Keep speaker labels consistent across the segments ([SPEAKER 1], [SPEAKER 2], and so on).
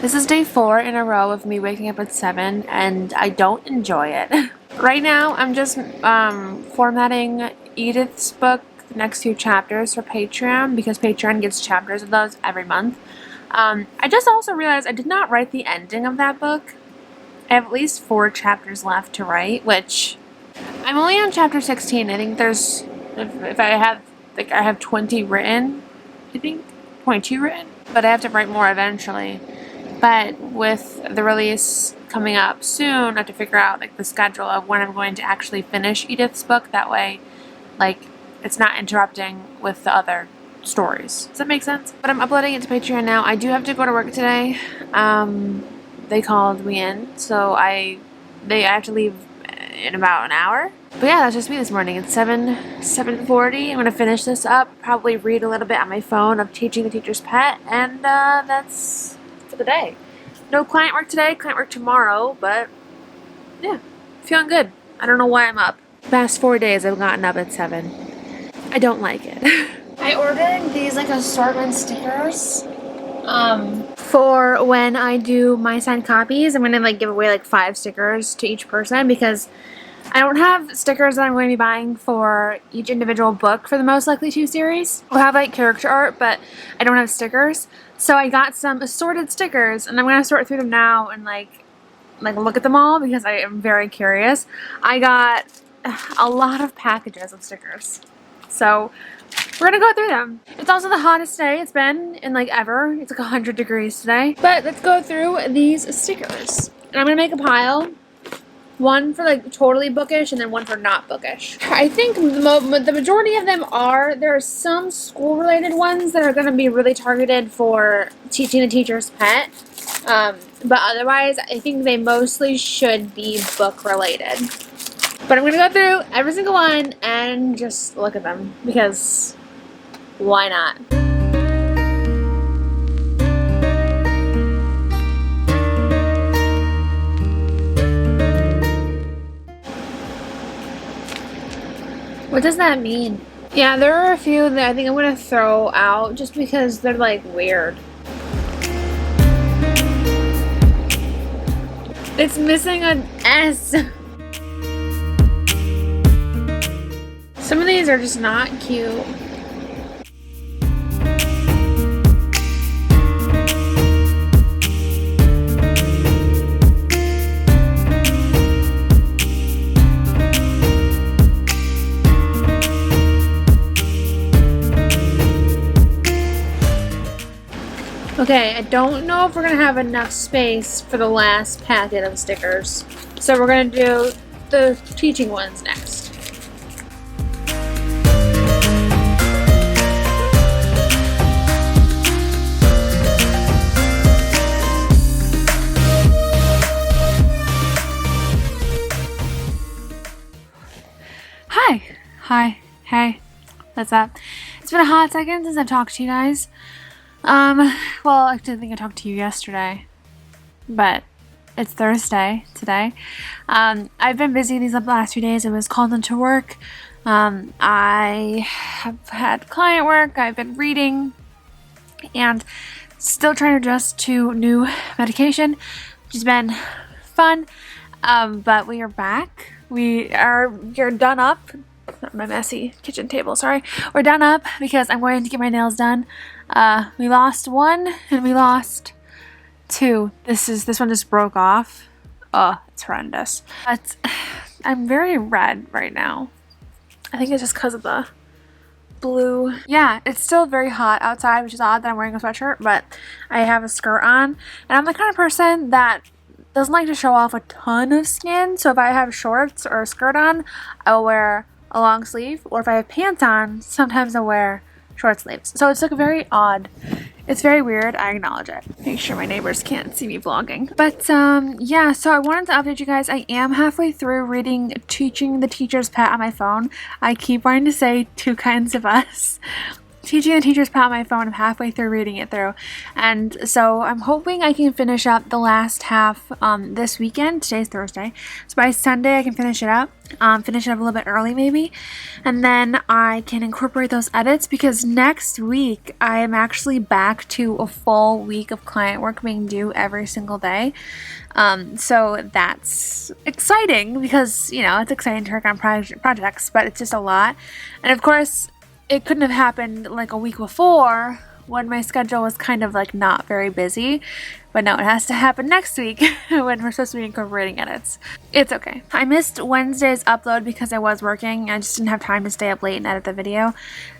[SPEAKER 1] This is day 4 in a row of me waking up at 7 and I don't enjoy it. Right now I'm just formatting Edith's book, the next 2 chapters for Patreon because Patreon gives chapters of those every month. I just also realized I did not write the ending of that book. I have at least 4 chapters left to write, which I'm only on chapter 16. I think there's, if I have, like I have 20 written, I think, 22 written, but I have to write more eventually. But with the release coming up soon, I have to figure out like the schedule of when I'm going to actually finish Edith's book. That way, like, it's not interrupting with the other stories. Does that make sense? But I'm uploading it to Patreon now. I do have to go to work today. They called me in, so I have to leave in about an hour. But yeah, that's just me this morning. It's 7:40. I'm gonna finish this up. Probably read a little bit on my phone of Teaching the Teacher's Pet, and that's for the day. No client work today, client work tomorrow, but yeah, feeling good. I don't know why I'm up. Past 4 days I've gotten up at 7. I don't like it. I ordered these like assortment stickers for when I do my signed copies. I'm gonna like give away like 5 stickers to each person because I don't have stickers that I'm going to be buying for each individual book for the Most Likely To series. I'll have like character art, but I don't have stickers. So I got some assorted stickers, and I'm going to sort through them now and like look at them all because I am very curious. I got a lot of packages of stickers. So we're going to go through them. It's also the hottest day it's been in like ever. It's like 100 degrees today. But let's go through these stickers. And I'm going to make a pile. One for like totally bookish and then one for not bookish. I think the majority of them there are some school related ones that are going to be really targeted for Teaching the Teacher's Pet. But otherwise I think they mostly should be book related. But I'm going to go through every single one and just look at them because why not? What does that mean? Yeah, there are a few that I think I'm going to throw out just because they're like weird. It's missing an S. Some of these are just not cute. Okay, I don't know if we're going to have enough space for the last packet of stickers. So we're going to do the teaching ones next. Hey, what's up? It's been a hot second since I've talked to you guys. Well, I didn't think I talked to you yesterday, but it's Thursday today. I've been busy these last few days. I was called into work. I have had client work. I've been reading and still trying to adjust to new medication, which has been fun. But we are back. You're done up. Not my messy kitchen table, sorry. We're done up because I'm going to get my nails done. We lost 1 and we lost 2. This one just broke off. Oh, it's horrendous. But I'm very red right now. I think it's just because of the blue. Yeah, it's still very hot outside, which is odd that I'm wearing a sweatshirt, but I have a skirt on. And I'm the kind of person that doesn't like to show off a ton of skin. So if I have shorts or a skirt on, I will wear a long sleeve, or if I have pants on, sometimes I'll wear short sleeves. So it's like very odd. It's very weird. I acknowledge it. Make sure my neighbors can't see me vlogging. But yeah, so I wanted to update you guys. I am halfway through reading Teaching the Teacher's Pet on my phone. I keep wanting to say 2 Kinds of Us. teaching the teachers part on my phone. I'm halfway through reading it through, and so I'm hoping I can finish up the last half this weekend. Today's Thursday, so by Sunday I can finish it up. Finish it up a little bit early maybe, and then I can incorporate those edits, because next week I am actually back to a full week of client work being due every single day. So that's exciting, because, you know, it's exciting to work on projects, but it's just a lot. And of course, it couldn't have happened like a week before when my schedule was kind of like not very busy, but no, it has to happen next week when we're supposed to be incorporating edits. It's okay. I missed Wednesday's upload because I was working. I just didn't have time to stay up late and edit the video.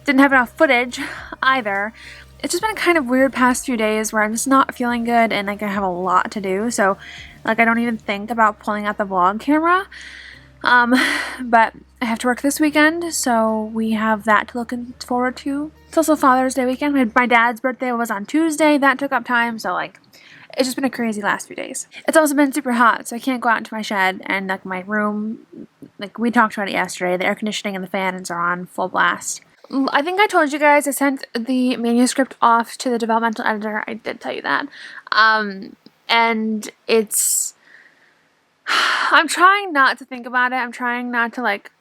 [SPEAKER 1] Didn't have enough footage either. It's just been kind of weird past few days where I'm just not feeling good and like I have a lot to do, so like I don't even think about pulling out the vlog camera. But I have to work this weekend, so we have that to look forward to. It's also Father's Day weekend. My dad's birthday was on Tuesday. That took up time, so like it's just been a crazy last few days. It's also been super hot, so I can't go out into my shed, and like my room, like we talked about it yesterday, the air conditioning and the fans are on full blast. I think I told you guys I sent the manuscript off to the developmental editor. I did tell you that. And it's... I'm trying not to think about it. I'm trying not to, like,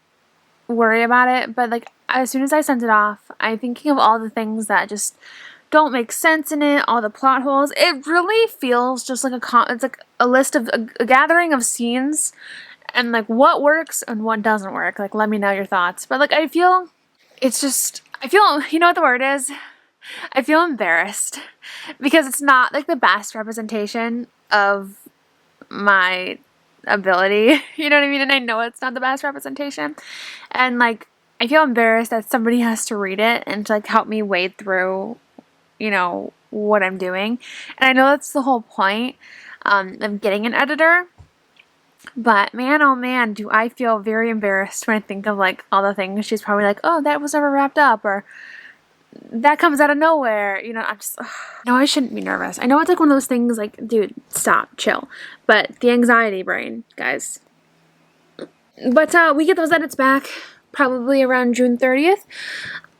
[SPEAKER 1] worry about it. But, like, as soon as I sent it off, I'm thinking of all the things that just don't make sense in it, all the plot holes. It really feels just like it's like a list of... a gathering of scenes and, like, what works and what doesn't work. Like, let me know your thoughts. But, like, I feel... It's just... I feel... You know what the word is? I feel embarrassed. Because it's not, like, the best representation of my... ability, you know what I mean? And I know it's not the best representation, and like I feel embarrassed that somebody has to read it and to like help me wade through, you know, what I'm doing. And I know that's the whole point of getting an editor, but man, oh man, do I feel very embarrassed when I think of like all the things she's probably like, oh, that was never wrapped up, or that comes out of nowhere, you know. I'm just, no, I shouldn't be nervous. I know it's like one of those things like, dude, stop, chill. But the anxiety brain, guys. But we get those edits back probably around June 30th.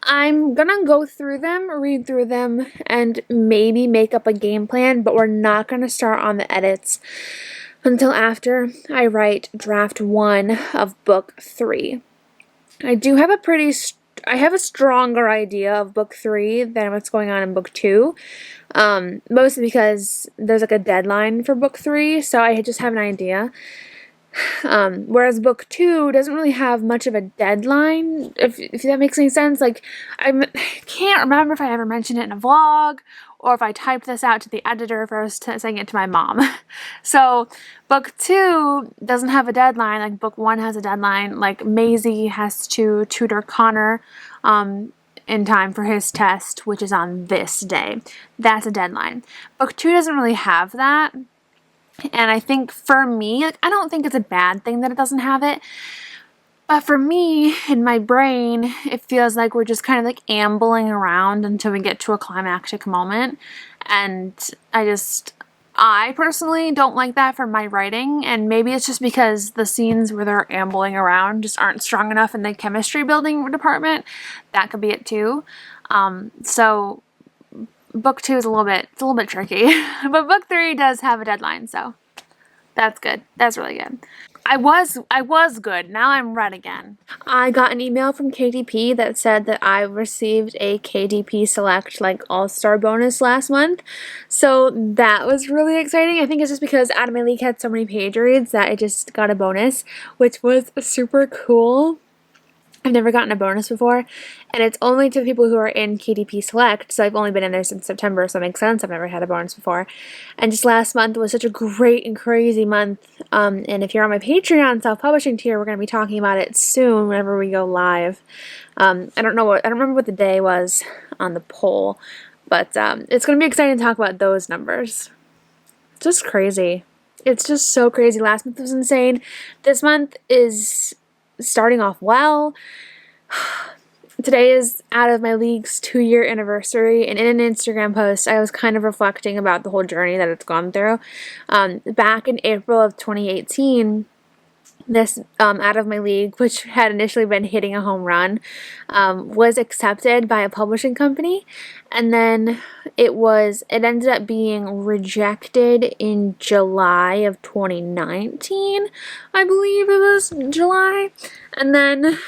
[SPEAKER 1] I'm gonna go through them, read through them, and maybe make up a game plan, but we're not gonna start on the edits until after I write draft 1 of book 3. I do have I have a stronger idea of book 3 than what's going on in book 2, mostly because there's like a deadline for book 3, so I just have an idea. Whereas book 2 doesn't really have much of a deadline, if that makes any sense. Like, I can't remember if I ever mentioned it in a vlog, or if I typed this out to the editor if I was saying it to my mom. So, book 2 doesn't have a deadline, like book 1 has a deadline. Like, Maisie has to tutor Connor, in time for his test, which is on this day. That's a deadline. Book 2 doesn't really have that. And I think for me, like, I don't think it's a bad thing that it doesn't have it. But for me, in my brain, it feels like we're just kind of like ambling around until we get to a climactic moment. And I personally don't like that for my writing. And maybe it's just because the scenes where they're ambling around just aren't strong enough in the chemistry building department. That could be it too. So book 2 is a little bit tricky. But book 3 does have a deadline, so that's good. That's really good. I was good. Now I'm red again. I got an email from KDP that said that I received a KDP Select like all-star bonus last month. So that was really exciting. I think it's just because Out of My League had so many page reads that I just got a bonus, which was super cool. I've never gotten a bonus before, and it's only to the people who are in KDP Select, so I've only been in there since September, so it makes sense. I've never had a bonus before. And just last month was such a great and crazy month, and if you're on my Patreon self-publishing tier, we're going to be talking about it soon whenever we go live. I don't remember what the day was on the poll, but it's going to be exciting to talk about those numbers. It's just crazy. It's just so crazy. Last month was insane. This month is starting off well. Today is Out of My League's 2-year anniversary, and in an Instagram post, I was kind of reflecting about the whole journey that it's gone through. Back in April of 2018, this Out of My League, which had initially been hitting a home run, was accepted by a publishing company, and then it ended up being rejected in July of 2019. I believe it was July. And then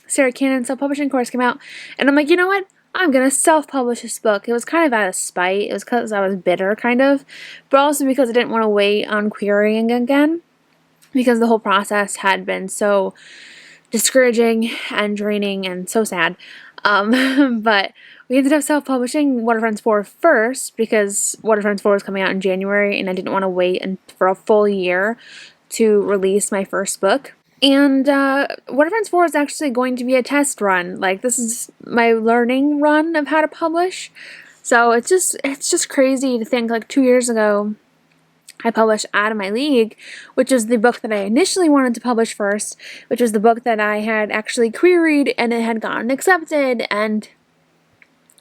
[SPEAKER 1] Sarah Cannon's self-publishing course came out, and I'm like, you know what? I'm gonna self-publish this book. It was kind of out of spite. It was because I was bitter, kind of, but also because I didn't want to wait on querying again, because the whole process had been so discouraging and draining and so sad. But we ended up self-publishing Waterfronts 4 first, because Waterfronts 4 was coming out in January, and I didn't want to wait for a full year to release my first book. And Waterfronts 4 is actually going to be a test run. Like, this is my learning run of how to publish. So it's just crazy to think, like, 2 years ago, I published Out of My League, which is the book that I initially wanted to publish first, which was the book that I had actually queried, and it had gotten accepted, and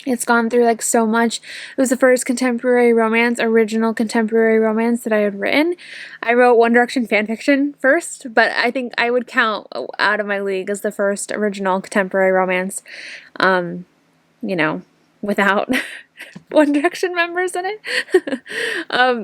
[SPEAKER 1] it's gone through, like, so much. It was the first original contemporary romance that I had written. I wrote One Direction fanfiction first, but I think I would count Out of My League as the first original contemporary romance, you know, without One Direction members in it.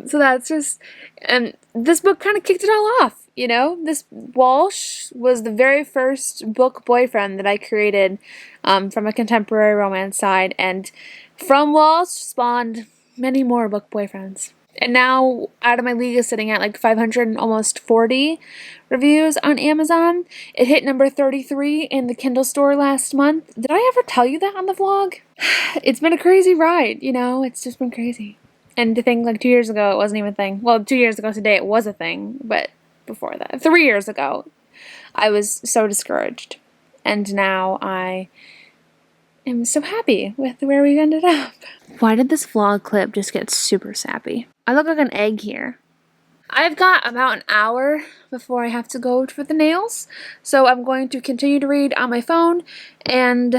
[SPEAKER 1] So that's just, and this book kind of kicked it all off, you know? This Walsh was the very first book boyfriend that I created from a contemporary romance side, and from Walsh spawned many more book boyfriends. And now Out of My League is sitting at like 540 reviews on Amazon. It hit number 33 in the Kindle store last month. Did I ever tell you that on the vlog? It's been a crazy ride, you know? It's just been crazy. And to think, like, 2 years ago it wasn't even a thing. Well, 2 years ago today it was a thing, but before that, 3 years ago, I was so discouraged. And now I am so happy with where we ended up. Why did this vlog clip just get super sappy? I look like an egg here. I've got about an hour before I have to go for the nails, so I'm going to continue to read on my phone, and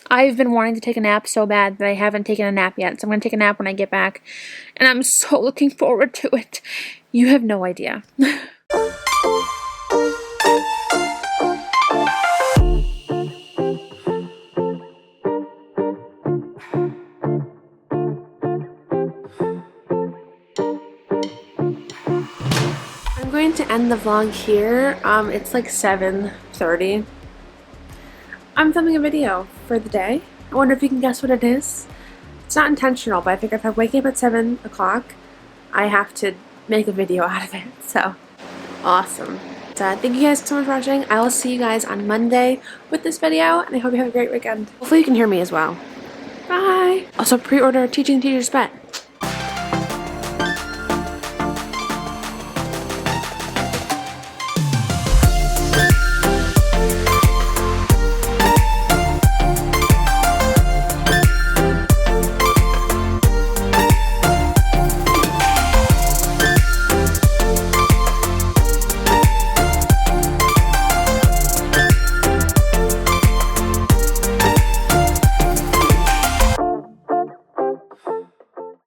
[SPEAKER 1] I've been wanting to take a nap so bad that I haven't taken a nap yet, so I'm going to take a nap when I get back, and I'm so looking forward to it. You have no idea. I'm going to end the vlog here. It's like 7:30. I'm filming a video for the day. I wonder if you can guess what it is. It's not intentional, but I figure if I wake up at 7 o'clock, I have to make a video out of it. So, awesome. So, thank you guys so much for watching. I will see you guys on Monday with this video, and I hope you have a great weekend. Hopefully you can hear me as well. Bye! Also, pre-order Teaching the Teacher's Pet.